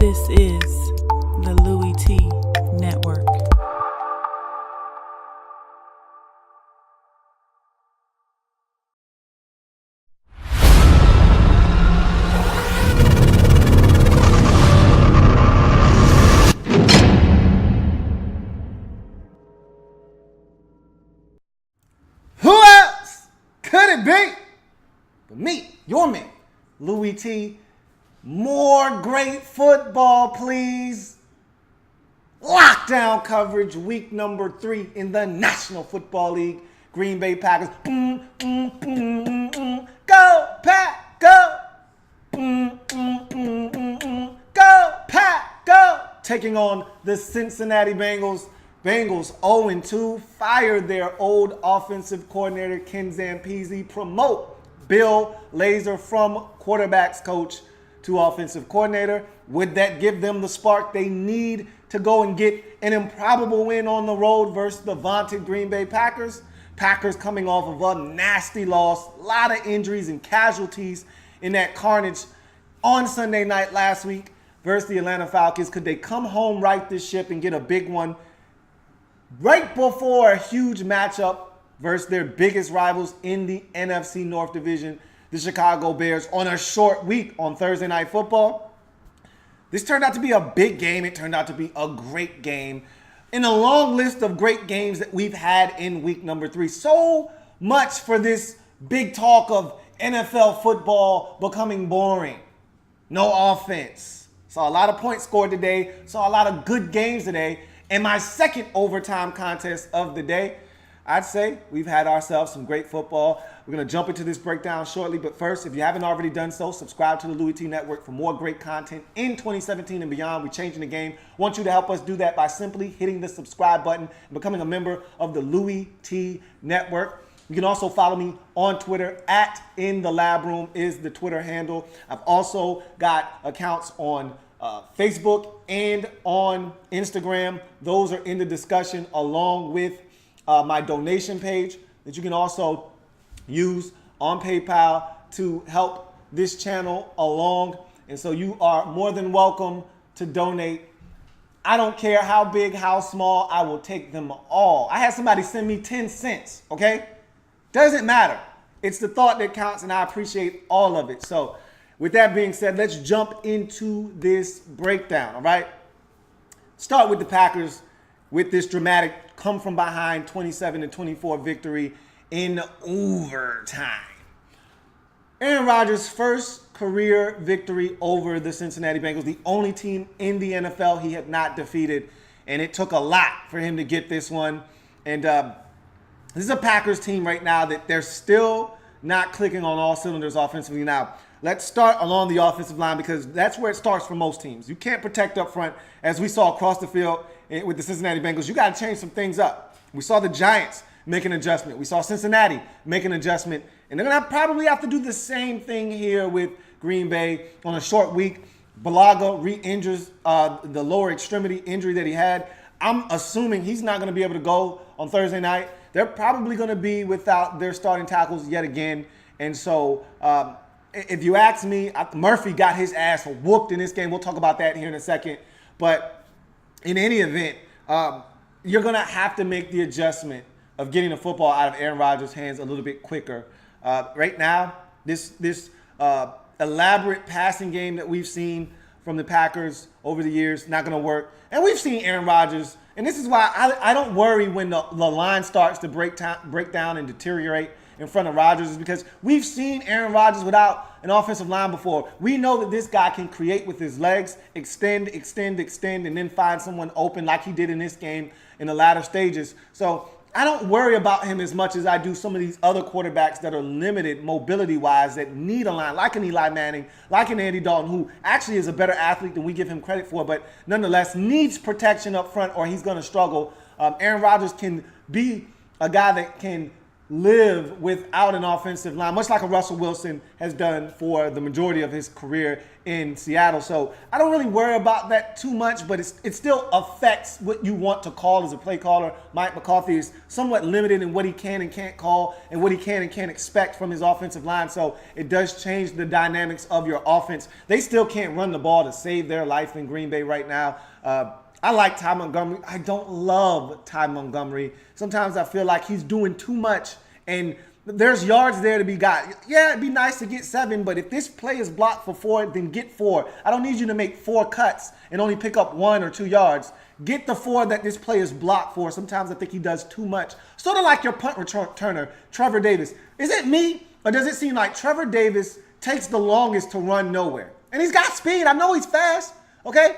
This is the Louie T Network. Who else could it be but me, your man, Louie T? More great football, please. Lockdown coverage, week number 3 in the National Football League. Green Bay Packers. Go, Pack, go. Go, Pack, go. Taking on the Cincinnati Bengals. Bengals 0-2, fired their old offensive coordinator, Ken Zampese, promote Bill Lazor from quarterbacks coach to offensive coordinator. Would that give them the spark they need to go and get an improbable win on the road versus the vaunted Green Bay Packers? Packers coming off of a nasty loss, a lot of injuries and casualties in that carnage on Sunday night last week versus the Atlanta Falcons. Could they come home, right this ship, and get a big one right before a huge matchup versus their biggest rivals in the NFC North Division, the Chicago Bears, on a short week on Thursday Night Football? This turned out to be a big game. It turned out to be a great game in a long list of great games that we've had in week number 3. So much for this big talk of NFL football becoming boring. No offense. Saw a lot of points scored today. Saw a lot of good games today. And my second overtime contest of the day, I'd say we've had ourselves some great football. We're going to jump into this breakdown shortly. But first, if you haven't already done so, subscribe to the Louie T Network for more great content in 2017 and beyond. We're changing the game. I want you to help us do that by simply hitting the subscribe button and becoming a member of the Louie T Network. You can also follow me on Twitter. At In the Lab Room is the Twitter handle. I've also got accounts on Facebook and on Instagram. Those are in the discussion, along with my donation page that you can also use on PayPal to help this channel along. And so you are more than welcome to donate. I don't care how big, how small, I will take them all. I had somebody send me 10 cents, okay? Doesn't matter. It's the thought that counts, and I appreciate all of it. So with that being said, let's jump into this breakdown, all right? Start with the Packers with this dramatic come from behind 27-24 victory in overtime. Aaron Rodgers' first career victory over the Cincinnati Bengals, the only team in the NFL he had not defeated, and it took a lot for him to get this one. And this is a Packers team right now that they're still not clicking on all cylinders offensively. Now, let's start along the offensive line, because that's where it starts for most teams. You can't protect up front, as we saw across the field with the Cincinnati Bengals. You got to change some things up. We saw the Giants make an adjustment. We saw Cincinnati make an adjustment. And they're going to probably have to do the same thing here with Green Bay on a short week. Balaga re-injures the lower extremity injury that he had. I'm assuming he's not going to be able to go on Thursday night. They're probably going to be without their starting tackles yet again. And so if you ask me, Murphy got his ass whooped in this game. We'll talk about that here in a second. But in any event, you're going to have to make the adjustment of getting the football out of Aaron Rodgers' hands a little bit quicker. Right now, this elaborate passing game that we've seen from the Packers over the years, not going to work. And we've seen Aaron Rodgers, and this is why I don't worry when the line starts to break down and deteriorate in front of Rodgers, is because we've seen Aaron Rodgers without an offensive line before. We know that this guy can create with his legs, extend, and then find someone open like he did in this game in the latter stages. So I don't worry about him as much as I do some of these other quarterbacks that are limited mobility-wise, that need a line, like an Eli Manning, like an Andy Dalton, who actually is a better athlete than we give him credit for, but nonetheless needs protection up front or he's going to struggle. Aaron Rodgers can be a guy that can live without an offensive line, much like a Russell Wilson has done for the majority of his career in Seattle. So I don't really worry about that too much, but it still affects what you want to call as a play caller. Mike McCarthy is somewhat limited in what he can and can't call and what he can and can't expect from his offensive line. So it does change the dynamics of your offense. They still can't run the ball to save their life in Green Bay right now. I like Ty Montgomery. I don't love Ty Montgomery. Sometimes I feel like he's doing too much, and there's yards there to be got. Yeah, it'd be nice to get 7, but if this play is blocked for 4, then get 4. I don't need you to make 4 cuts and only pick up 1 or 2 yards. Get the 4 that this play is blocked for. Sometimes I think he does too much. Sort of like your punt returner, Trevor Davis. Is it me, or does it seem like Trevor Davis takes the longest to run nowhere? And he's got speed. I know he's fast, okay?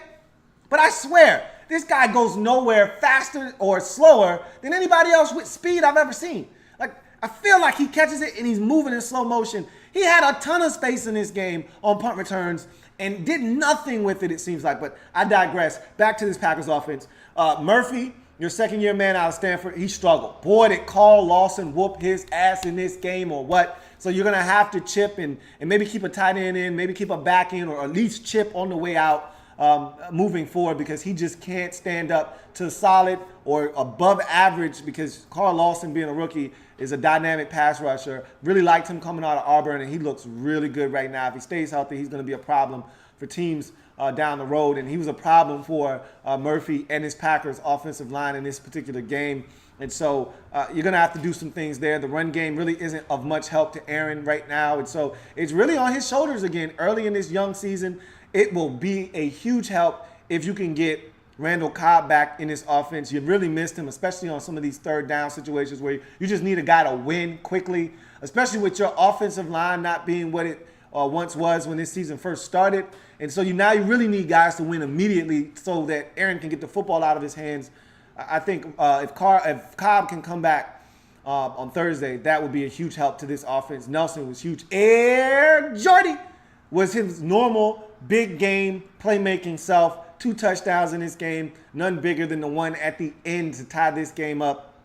But I swear, this guy goes nowhere faster or slower than anybody else with speed I've ever seen. Like, I feel like he catches it and he's moving in slow motion. He had a ton of space in this game on punt returns and did nothing with it seems like. But I digress. Back to this Packers offense. Murphy, your second-year man out of Stanford, he struggled. Boy, did Carl Lawson whoop his ass in this game or what. So you're going to have to chip and maybe keep a tight end in, maybe keep a back in, or at least chip on the way out. Moving forward, because he just can't stand up to solid or above average, because Carl Lawson, being a rookie, is a dynamic pass rusher. Really liked him coming out of Auburn, and he looks really good right now. If he stays healthy, he's going to be a problem for teams down the road, and he was a problem for Murphy and his Packers offensive line in this particular game. And so you're going to have to do some things there. The run game really isn't of much help to Aaron right now, and so it's really on his shoulders again early in this young season. It will be a huge help if you can get Randall Cobb back in this offense. You really missed him, especially on some of these third down situations where you just need a guy to win quickly, especially with your offensive line not being what it once was when this season first started. And so now you really need guys to win immediately so that Aaron can get the football out of his hands. I think if Cobb can come back on Thursday, that would be a huge help to this offense. Nelson was huge. Air Jordy was his normal big game playmaking self. 2 touchdowns in this game, none bigger than the one at the end to tie this game up.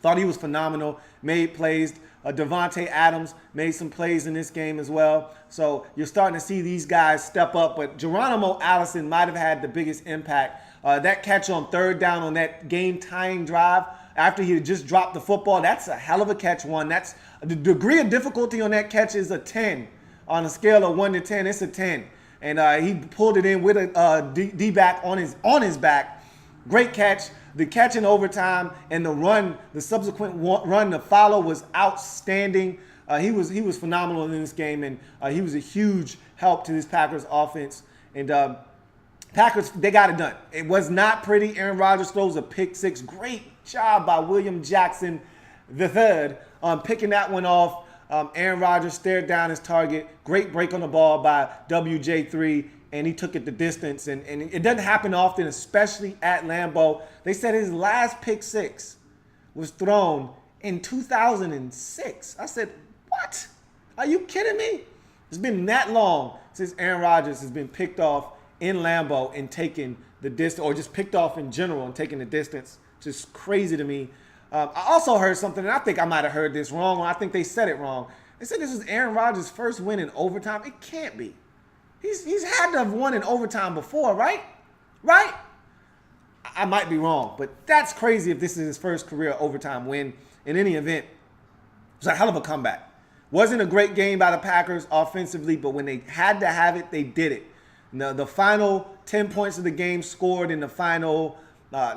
Thought he was phenomenal, made plays. Devontae Adams made some plays in this game as well. So you're starting to see these guys step up, but Geronimo Allison might have had the biggest impact. That catch on 3rd down on that game-tying drive after he had just dropped the football, that's a hell of a catch one. That's the degree of difficulty on that catch is a 10. On a scale of 1 to 10, it's a 10. And he pulled it in with a D-back on his back. Great catch. The catch in overtime and the run, the subsequent run to follow was outstanding. He was phenomenal in this game, and he was a huge help to this Packers offense. And Packers, they got it done. It was not pretty. Aaron Rodgers throws a pick 6. Great job by William Jackson III picking that one off. Aaron Rodgers stared down his target. Great break on the ball by WJ3, and he took it the distance. And it doesn't happen often, especially at Lambeau. They said his last pick 6 was thrown in 2006. I said, what? Are you kidding me? It's been that long since Aaron Rodgers has been picked off in Lambeau and taken the distance, or just picked off in general and taken the distance. Just crazy to me. I also heard something, and I think I might have heard this wrong, or I think they said it wrong. They said this was Aaron Rodgers' first win in overtime. It can't be. He's had to have won in overtime before, right? Right? I might be wrong, but that's crazy if this is his first career overtime win. In any event, it was a hell of a comeback. Wasn't a great game by the Packers offensively, but when they had to have it, they did it. The final 10 points of the game scored in the final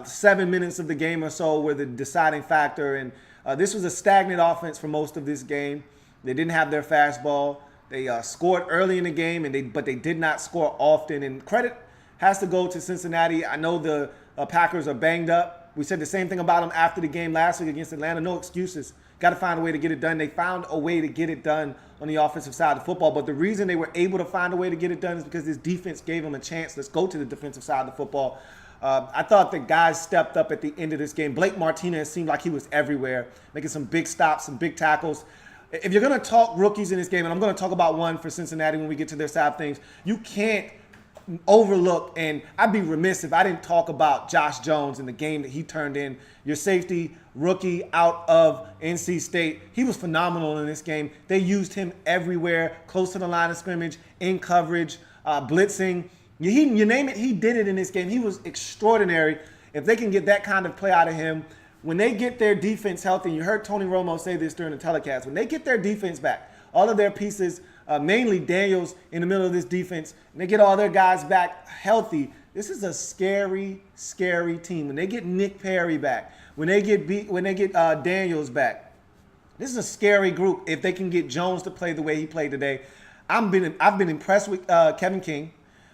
7 minutes of the game or so were the deciding factor. And this was a stagnant offense for most of this game. They didn't have their fastball. They scored early in the game, but they did not score often. And credit has to go to Cincinnati. I know the Packers are banged up. We said the same thing about them after the game last week against Atlanta. No excuses. Got to find a way to get it done. They found a way to get it done on the offensive side of the football. But the reason they were able to find a way to get it done is because this defense gave them a chance. Let's go to the defensive side of the football. I thought the guys stepped up at the end of this game. Blake Martinez seemed like he was everywhere, making some big stops, some big tackles. If you're going to talk rookies in this game, and I'm going to talk about one for Cincinnati when we get to their side of things, you can't overlooked, and I'd be remiss if I didn't talk about Josh Jones and the game that he turned in. Your safety rookie out of NC State. He was phenomenal in this game. They used him everywhere, close to the line of scrimmage, in coverage, blitzing. You name it, he did it in this game. He was extraordinary. If they can get that kind of play out of him, when they get their defense healthy, you heard Tony Romo say this during the telecast, when they get their defense back, all of their pieces, mainly Daniels in the middle of this defense, and they get all their guys back healthy, this is a scary, scary team. When they get Nick Perry back, when they get Daniels back, this is a scary group if they can get Jones to play the way he played today. I've been impressed with Kevin King.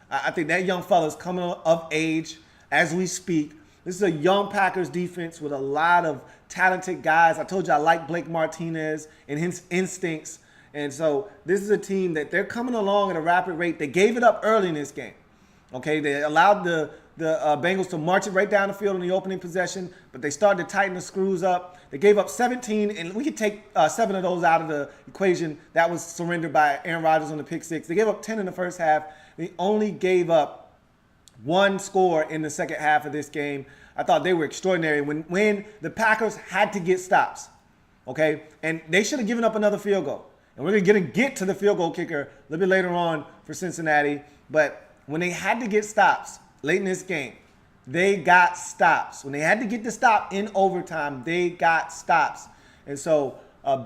I think that young fella is coming of age as we speak. This is a young Packers defense with a lot of talented guys. I told you I like Blake Martinez and his instincts. And so this is a team that they're coming along at a rapid rate. They gave it up early in this game. Okay, they allowed the Bengals to march it right down the field in the opening possession, but they started to tighten the screws up. They gave up 17, and we could take 7 of those out of the equation. That was surrendered by Aaron Rodgers on the pick 6. They gave up 10 in the first half. They only gave up 1 score in the second half of this game. I thought they were extraordinary when the Packers had to get stops, okay? And they should have given up another field goal. And we're going to get to the field goal kicker a little bit later on for Cincinnati. But when they had to get stops late in this game, they got stops. When they had to get the stop in overtime, they got stops. And so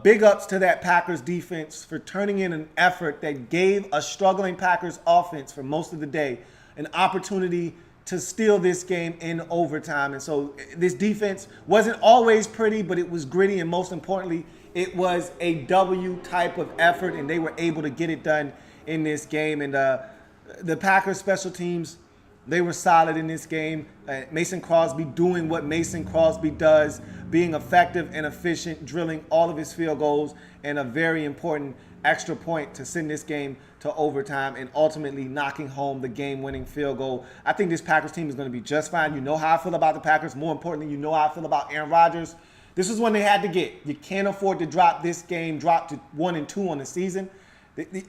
big ups to that Packers defense for turning in an effort that gave a struggling Packers offense for most of the day an opportunity to steal this game in overtime. And so this defense wasn't always pretty, but it was gritty, and most importantly, it was a W type of effort, and they were able to get it done in this game. And the Packers special teams, they were solid in this game. Mason Crosby doing what Mason Crosby does, being effective and efficient, drilling all of his field goals, and a very important extra point to send this game to overtime and ultimately knocking home the game-winning field goal. I think this Packers team is going to be just fine. You know how I feel about the Packers. More importantly, you know how I feel about Aaron Rodgers. This is one they had to get. You can't afford to drop this game, drop to 1-2 on the season.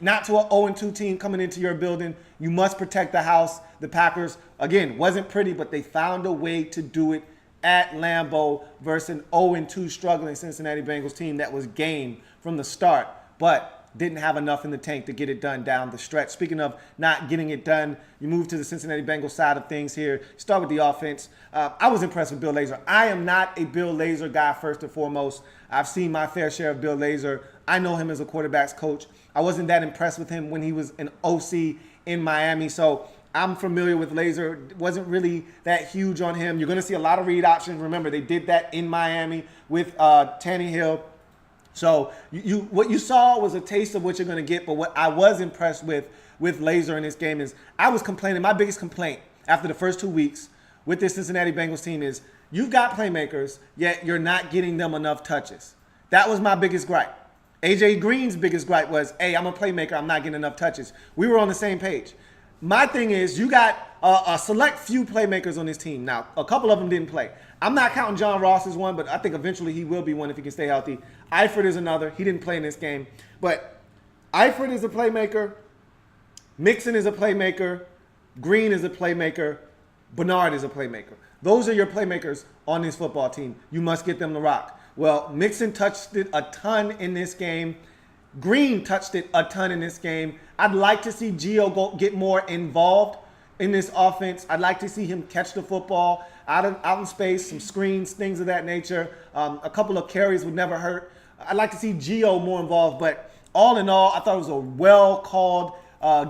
Not to an 0-2 team coming into your building. You must protect the house. The Packers, again, wasn't pretty, but they found a way to do it at Lambeau versus an 0-2 struggling Cincinnati Bengals team that was game from the start, but didn't have enough in the tank to get it done down the stretch. Speaking of not getting it done, you move to the Cincinnati Bengals side of things here. Start with the offense. I was impressed with Bill Lazor. I am not a Bill Lazor guy first and foremost. I've seen my fair share of Bill Lazor. I know him as a quarterback's coach. I wasn't that impressed with him when he was an OC in Miami, so I'm familiar with Lazor. Wasn't really that huge on him. You're going to see a lot of read options. Remember, they did that in Miami with Tannehill. So what you saw was a taste of what you're going to get. But what I was impressed with Lazor in this game is I was complaining. My biggest complaint after the first 2 weeks with this Cincinnati Bengals team is you've got playmakers, yet you're not getting them enough touches. That was my biggest gripe. AJ Green's biggest gripe was, hey, I'm a playmaker. I'm not getting enough touches. We were on the same page. My thing is you got a select few playmakers on this team. Now, a couple of them didn't play. I'm not counting John Ross as one, but I think eventually he will be one if he can stay healthy. Eifert is another. He didn't play in this game. But Eifert is a playmaker. Mixon is a playmaker. Green is a playmaker. Bernard is a playmaker. Those are your playmakers on this football team. You must get them to rock. Well, Mixon touched it a ton in this game. Green touched it a ton in this game. I'd like to see Gio get more involved in this offense. I'd like to see him catch the football out in space, some screens, things of that nature. A couple of carries would never hurt. I'd like to see Gio more involved, but all in all, I thought it was a well-called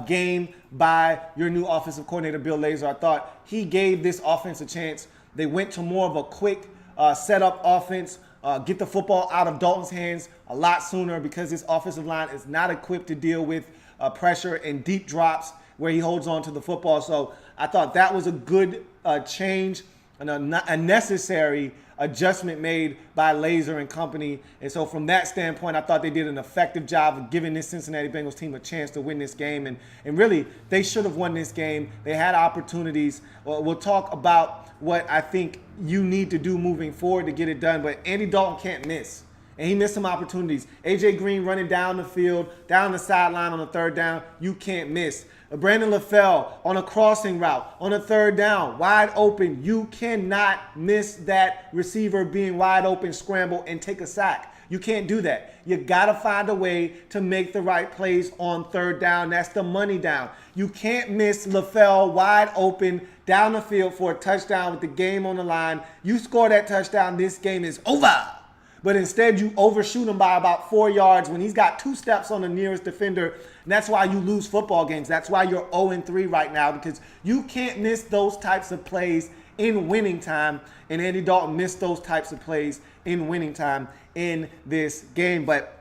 game by your new offensive coordinator, Bill Lazor. I thought he gave this offense a chance. They went to more of a quick setup offense, get the football out of Dalton's hands a lot sooner because this offensive line is not equipped to deal with pressure and deep drops where he holds on to the football. So I thought that was a good change and a necessary adjustment made by Lazor and company. And so from that standpoint, I thought they did an effective job of giving this Cincinnati Bengals team a chance to win this game. And really, they should have won this game. They had opportunities. We'll talk about what I think you need to do moving forward to get it done. But Andy Dalton can't miss. And he missed some opportunities. A.J. Green running down the field, down the sideline on the third down. You can't miss. Brandon LaFell on a crossing route, on a third down, wide open. You cannot miss that receiver being wide open, scramble, and take a sack. You can't do that. You got to find a way to make the right plays on third down. That's the money down. You can't miss LaFell wide open down the field for a touchdown with the game on the line. You score that touchdown, this game is over. But instead, you overshoot him by about 4 yards when he's got 2 steps on the nearest defender. And that's why you lose football games. That's why you're 0-3 right now, because you can't miss those types of plays in winning time. And Andy Dalton missed those types of plays in winning time in this game. But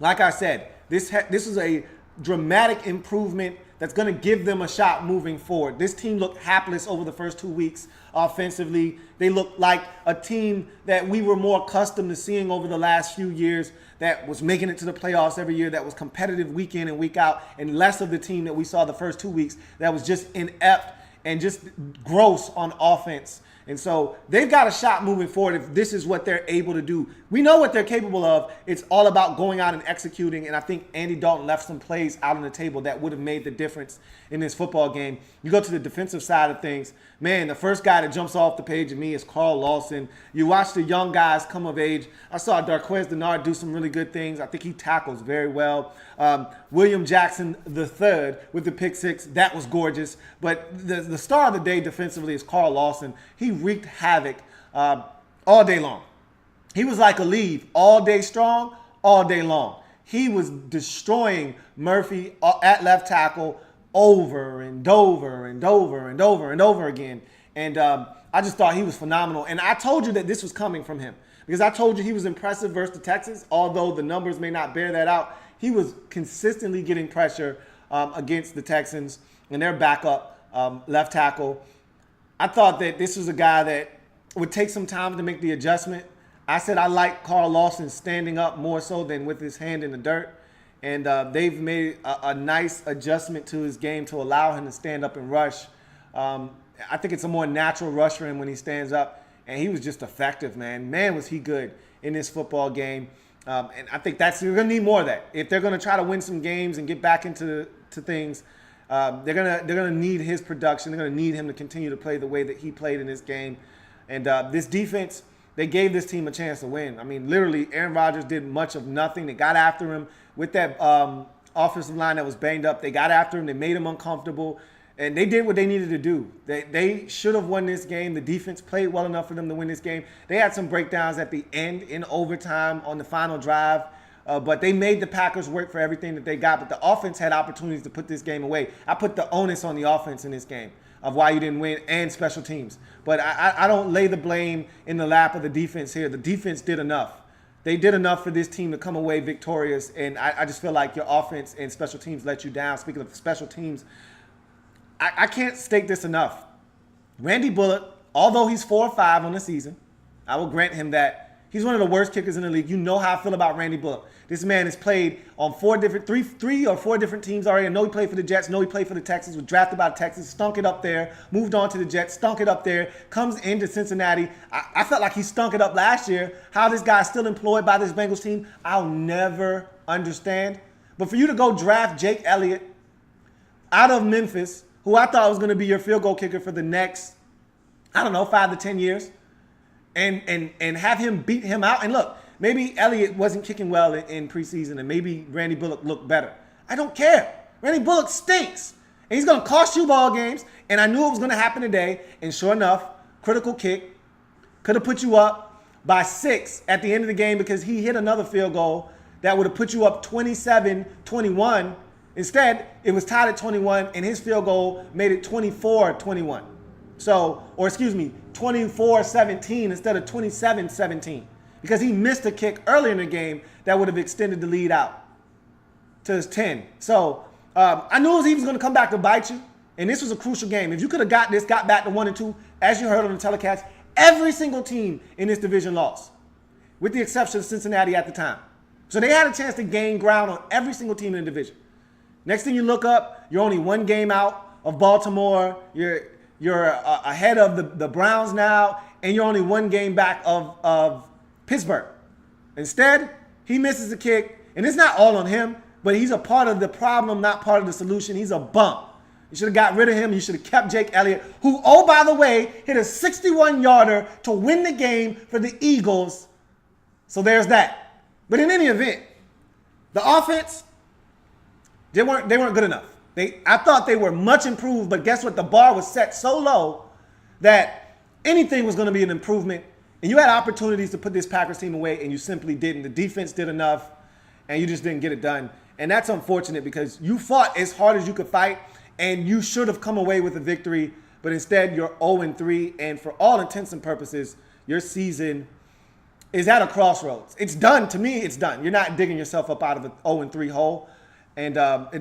like I said, this is a dramatic improvement that's going to give them a shot moving forward. This team looked hapless over the first 2 weeks offensively. They looked like a team that we were more accustomed to seeing over the last few years, that was making it to the playoffs every year, that was competitive week in and week out, and less of the team that we saw the first 2 weeks that was just inept and just gross on offense. And so they've got a shot moving forward if this is what they're able to do. We know what they're capable of. It's all about going out and executing. And I think Andy Dalton left some plays out on the table that would have made the difference in this football game. You go to the defensive side of things. Man, the first guy that jumps off the page of me is Carl Lawson. You watch the young guys come of age. I saw Darqueze Dennard do some really good things. I think he tackles very well. William Jackson III with the pick six, that was gorgeous. But the star of the day defensively is Carl Lawson. He wreaked havoc all day long. He was like L.A.B, all day strong, all day long. He was destroying Murphy at left tackle over and over and over and over and over again. And I just thought he was phenomenal. And I told you that this was coming from him, because I told you he was impressive versus the Texans, although the numbers may not bear that out. He was consistently getting pressure against the Texans and their backup left tackle. I thought that this was a guy that would take some time to make the adjustment. I said I like Carl Lawson standing up more so than with his hand in the dirt. And they've made a nice adjustment to his game to allow him to stand up and rush. I think it's a more natural rush for him when he stands up. And he was just effective, man. Man, was he good in this football game. And I think you're going to need more of that. If they're going to try to win some games and get back into things, they're gonna need his production. They're going to need him to continue to play the way that he played in this game. And this defense, they gave this team a chance to win. I mean, literally, Aaron Rodgers did much of nothing. They got after him with that offensive line that was banged up. They got after him. They made him uncomfortable. And they did what they needed to do. They should have won this game. The defense played well enough for them to win this game. They had some breakdowns at the end in overtime on the final drive. But they made the Packers work for everything that they got. But the offense had opportunities to put this game away. I put the onus on the offense in this game of why you didn't win, and special teams. But I don't lay the blame in the lap of the defense here. The defense did enough. They did enough for this team to come away victorious. And I just feel like your offense and special teams let you down. Speaking of special teams, I can't state this enough. Randy Bullock, although he's 4-5 on the season, I will grant him that. He's one of the worst kickers in the league. You know how I feel about Randy Bullock. This man has played on three or four different teams already. I know he played for the Jets. I know he played for the Texans. Was drafted by the Texans. Stunk it up there. Moved on to the Jets. Stunk it up there. Comes into Cincinnati. I felt like he stunk it up last year. How this guy is still employed by this Bengals team, I'll never understand. But for you to go draft Jake Elliott out of Memphis, who I thought was going to be your field goal kicker for the next, 5 to 10 years, and have him beat him out. And look, maybe Elliott wasn't kicking well in preseason, and maybe Randy Bullock looked better. I don't care. Randy Bullock stinks. And he's going to cost you ball games. And I knew it was going to happen today. And sure enough, critical kick. Could have put you up by 6 at the end of the game, because he hit another field goal that would have put you up 27-21. Instead, it was tied at 21, and his field goal made it 24-21. 24-17 instead of 27-17. Because he missed a kick earlier in the game that would have extended the lead out to his 10. So I knew he was going to come back to bite you, and this was a crucial game. If you could have got back to 1-2, as you heard on the telecast, every single team in this division lost, with the exception of Cincinnati at the time. So they had a chance to gain ground on every single team in the division. Next thing you look up, you're only one game out of Baltimore. You're ahead of the Browns now, and you're only one game back of Pittsburgh. Instead, he misses a kick, and it's not all on him, but he's a part of the problem, not part of the solution. He's a bump. You should have got rid of him. You should have kept Jake Elliott, who, oh, by the way, hit a 61-yarder to win the game for the Eagles. So there's that. But in any event, the offense, they weren't good enough. I thought they were much improved, but guess what? The bar was set so low that anything was going to be an improvement. And you had opportunities to put this Packers team away, and you simply didn't. The defense did enough, and you just didn't get it done. And that's unfortunate because you fought as hard as you could fight, and you should have come away with a victory. But instead, you're 0-3, and for all intents and purposes, your season is at a crossroads. It's done. To me, it's done. You're not digging yourself up out of an 0-3 hole. And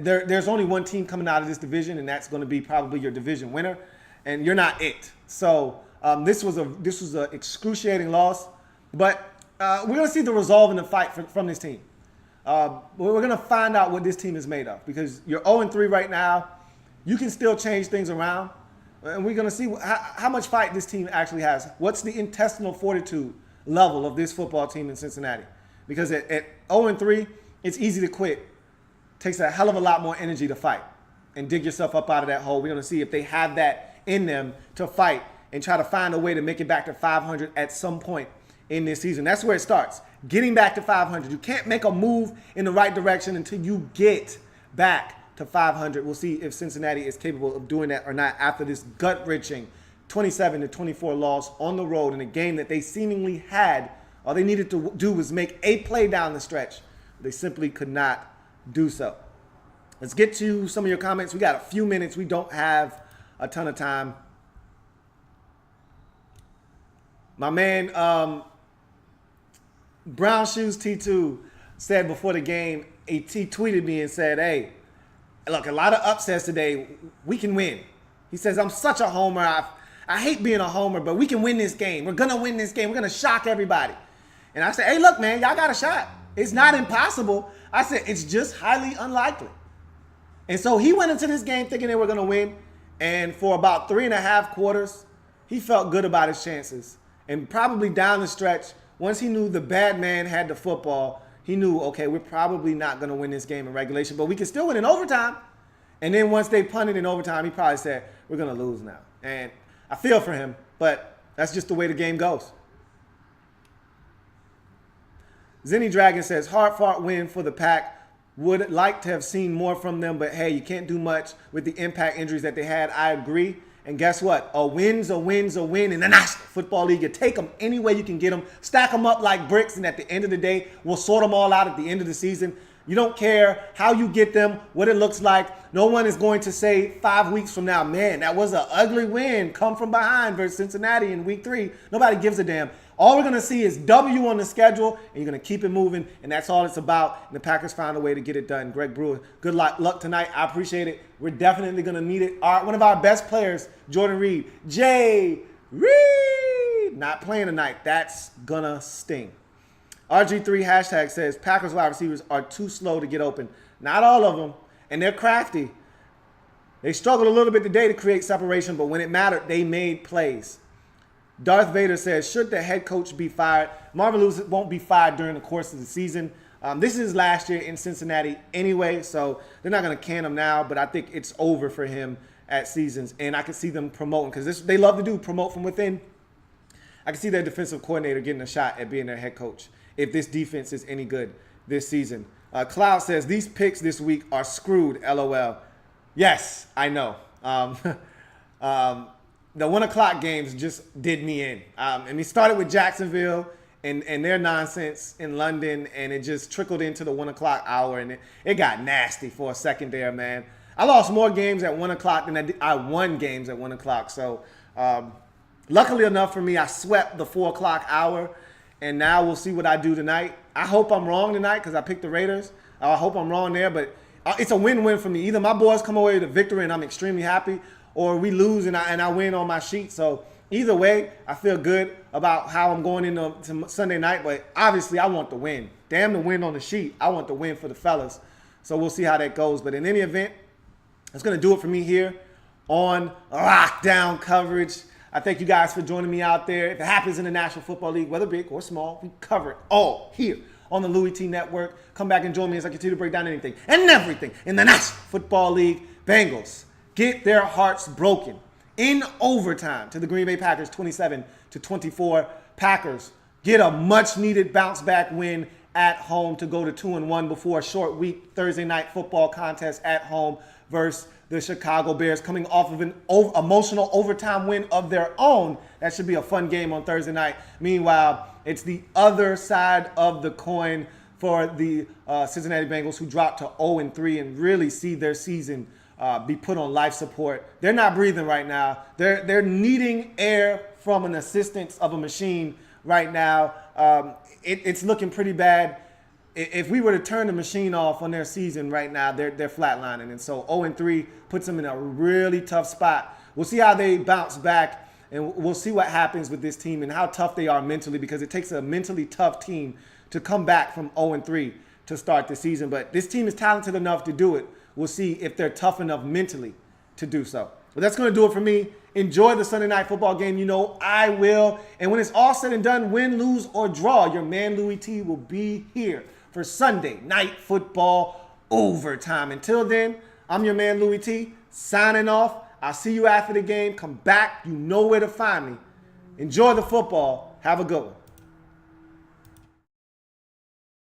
there's only one team coming out of this division, and that's going to be probably your division winner, and you're not it. So this was an excruciating loss, but we're going to see the resolve in the fight from this team. We're going to find out what this team is made of because you're 0-3 right now. You can still change things around, and we're going to see how much fight this team actually has. What's the intestinal fortitude level of this football team in Cincinnati? Because at 0-3, it's easy to quit. Takes a hell of a lot more energy to fight and dig yourself up out of that hole. We're going to see if they have that in them to fight and try to find a way to make it back to 500 at some point in this season. That's where it starts, getting back to 500. You can't make a move in the right direction until you get back to 500. We'll see if Cincinnati is capable of doing that or not after this gut-wrenching 27-24 loss on the road in a game that they seemingly had. All they needed to do was make a play down the stretch. They simply could not do so. Let's get to some of your comments. We got a few minutes. We don't have a ton of time. My man, Brown Shoes T2 said before the game, he tweeted me and said, hey, look, a lot of upsets today. We can win. He says, I'm such a homer. I hate being a homer, but we can win this game. We're going to win this game. We're going to shock everybody. And I said, hey, look, man, y'all got a shot. It's not impossible. I said, it's just highly unlikely. And so he went into this game thinking they were going to win. And for about 3.5 quarters, he felt good about his chances. And probably down the stretch, once he knew the bad man had the football, he knew, okay, we're probably not going to win this game in regulation, but we can still win in overtime. And then once they punted in overtime, he probably said, we're going to lose now. And I feel for him, but that's just the way the game goes. Zenny Dragon says, hard-fought win for the Pack. Would like to have seen more from them, but hey, you can't do much with the impact injuries that they had. I agree. And guess what? A win's a win's a win in the National Football League. You take them any way you can get them, stack them up like bricks, and at the end of the day, we'll sort them all out at the end of the season. You don't care how you get them, what it looks like. No one is going to say 5 weeks from now, man, that was an ugly win, come from behind versus Cincinnati in week 3. Nobody gives a damn. All we're going to see is W on the schedule, and you're going to keep it moving, and that's all it's about. And the Packers found a way to get it done. Greg Brewer, good luck tonight. I appreciate it. We're definitely going to need it. One of our best players, Jordan Reed. Jay Reed, not playing tonight. That's going to sting. RG3 hashtag says, Packers wide receivers are too slow to get open. Not all of them, and they're crafty. They struggled a little bit today to create separation, but when it mattered, they made plays. Darth Vader says, should the head coach be fired? Marvin Lewis won't be fired during the course of the season. This is last year in Cincinnati anyway, so they're not going to can him now, but I think it's over for him at seasons, and I can see them promoting because they love to do promote from within. I can see their defensive coordinator getting a shot at being their head coach if this defense is any good this season. Cloud says, these picks this week are screwed, LOL. Yes, I know. The 1 o'clock games just did me in. And he started with Jacksonville and their nonsense in London, and it just trickled into the 1 o'clock hour, and it got nasty for a second there, man. I lost more games at 1 o'clock than I won games at 1 o'clock. So luckily enough for me, I swept the 4 o'clock hour, and now we'll see what I do tonight. I hope I'm wrong tonight because I picked the Raiders. I hope I'm wrong there, but it's a win-win for me. Either my boys come away with a victory and I'm extremely happy, or we lose and I win on my sheet. So either way, I feel good about how I'm going into Sunday night. But obviously, I want the win. Damn the win on the sheet. I want the win for the fellas. So we'll see how that goes. But in any event, that's going to do it for me here on Lockdown Coverage. I thank you guys for joining me out there. If it happens in the National Football League, whether big or small, we cover it all here on the Louie T Network. Come back and join me as I continue to break down anything and everything in the National Football League. Bengals, get their hearts broken in overtime to the Green Bay Packers, 27-24. Packers get a much-needed bounce-back win at home to go to 2-1 before a short week Thursday night football contest at home versus the Chicago Bears, coming off of an emotional overtime win of their own. That should be a fun game on Thursday night. Meanwhile, it's the other side of the coin for the Cincinnati Bengals, who dropped to 0-3 and really see their season be put on life support. They're not breathing right now. They're needing air from an assistance of a machine right now. It's looking pretty bad. If we were to turn the machine off on their season right now, they're flatlining. And so 0-3 puts them in a really tough spot. We'll see how they bounce back, and we'll see what happens with this team and how tough they are mentally, because it takes a mentally tough team to come back from 0-3 to start the season. But this team is talented enough to do it. We'll see if they're tough enough mentally to do so. But that's going to do it for me. Enjoy the Sunday night football game. You know I will. And when it's all said and done, win, lose, or draw, your man Louie T will be here for Sunday night football overtime. Until then, I'm your man Louie T, signing off. I'll see you after the game. Come back. You know where to find me. Enjoy the football. Have a good one.